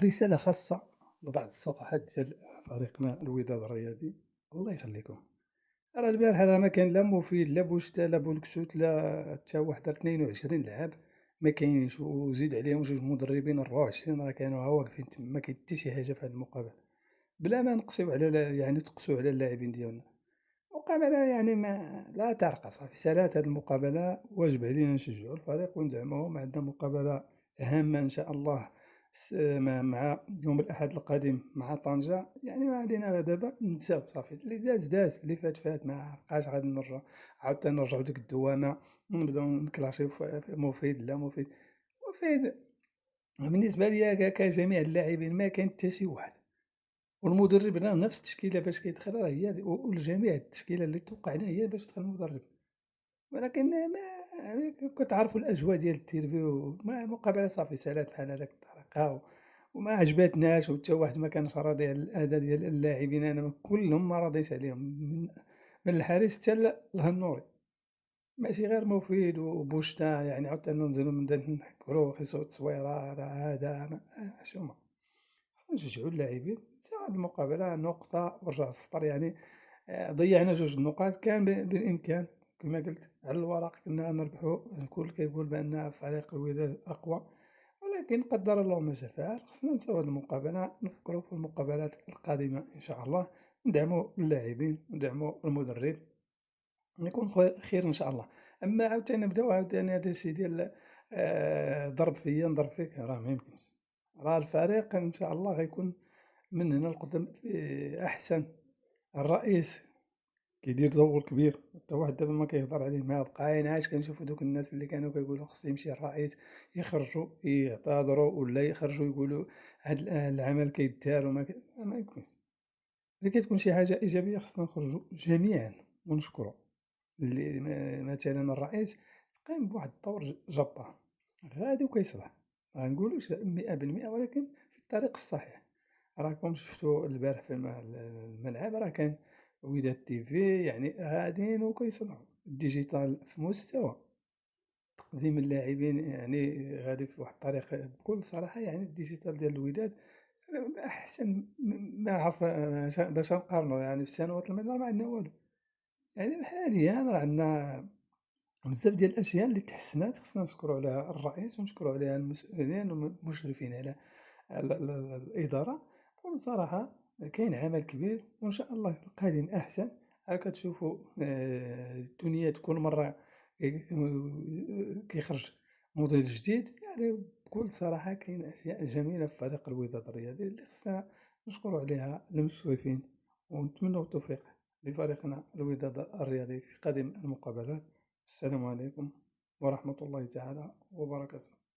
رسالة خاصة لبعض الصفحات ديال فريقنا الوداد الرياضي، الله يخليكم. راه البارحة راه ما كان لا مفيد لا بوشتا لا بولكسوت لا حتى واحد، راه 22 لعاب ما كاينش، وزيد عليهم جوج مدربين 24 راه كانوا ها واقفين تما، ما كاين حتى شي حاجة في هاد المقابلة، بلا ما نقصيو على يعني تقسو على اللاعبين ديالنا. مقابلة يعني ما لا ترقى صافي، سالات هاد المقابلة، واجب علينا نشجعوا الفريق وندعموهم. عندنا مقابلة هامة إن شاء الله مع يوم الأحد القادم مع طنجة، يعني ما علينا غير دابا نساو صافي اللي داز داز، اللي فات فات، ما بقاش غادي نرجعو عاوتاني نرجعو ديك الدوامة ونبداو نكلاشيو في مفيد لا مفيد. مفيد بالنسبة ليا كجميع اللاعبين ما كاين حتى شي واحد، والمدرب راه نفس التشكيلة باش كيدخل راه هي، والجميع التشكيلة اللي توقعنا هي باش دخل المدرب، ولكن ما كتعرفوا الأجواء ديال الديربي مقابلة صافي سالات بحال هذاك الطريقة، وما عجباتناش، وحتى واحد ما كانش راضي على الأداء ديال اللاعبين. أنا كلهم ما راضيش عليهم، من الحارس حتى الهنوري، ماشي غير مفيد وبوشتا، يعني عاوتاني ننزلو نحكرو خصو تصويرة راه هذا حشومة. خصنا نشجعو اللاعبين، حتى هاد المقابلة نقطة ورجع السطر يعني. ضيعنا جوج النقاط، كان بالإمكان كما قلت على الورق كنا نربحو، الكل كيقول بأن فريق الوداد أقوى، ولكن قدر الله ما شاء فعل. خصنا ننساو هاد المقابلة، نفكرو في المقابلات القادمة إن شاء الله، ندعمو اللاعبين وندعمو المدرب، يكون خير إن شاء الله. أما عاوتاني نبداو عاوتاني هذا الشي ديال ضرب فيا نضرب فيك، راه ما يمكنش. راه الفريق إن شاء الله غيكون من هنا لقدام في أحسن. الرئيس كيدير دور كبير، حتى واحد دابا ما كيهضر عليه، ما بقاين عاش كنشوفو دوك الناس اللي كانوا كيقولوا خص يمشي الرئيس، يخرجوا يعتذروا ولا يخرجوا يقولوا هاد العمل كيدار ما يمكنش. إلا كتكون شي حاجة إيجابية خصنا نخرجوا جميعا ونشكروا، اللي مثلا الرئيس قام بواحد الدور جبار، غادي وكيصلح، ما غنقولوش 100% ولكن في الطريق الصحيح. راكم شفتوا البارح في الملعب، راه كان وداد تيفي يعني غاديين وكيصنعوا الديجيتال في مستوى تقديم اللاعبين، يعني غادي في واحد الطريق بكل صراحة. يعني الديجيتال ديال الوداد أحسن، ما عرف باش نقارنو، يعني في السنوات الماضية ما عندنا والو. يعني حاليا راه عندنا بزاف ديال الأشياء اللي تحسنات، خصنا نشكرو عليها الرئيس ونشكرو عليها المسؤولين والمشرفين على الإدارة. بكل صراحة كاين عمل كبير، وإن شاء الله القادم أحسن. راه كتشوفوا الدنيا كل مرة كيخرج موديل جديد، يعني بكل صراحة كاين أشياء جميلة في فريق الوداد الرياضي اللي خصنا نشكرو عليها المسؤولين، ونتمنوا التوفيق لفريقنا الوداد الرياضي في قادم المقابلات. السلام عليكم ورحمة الله تعالى وبركاته.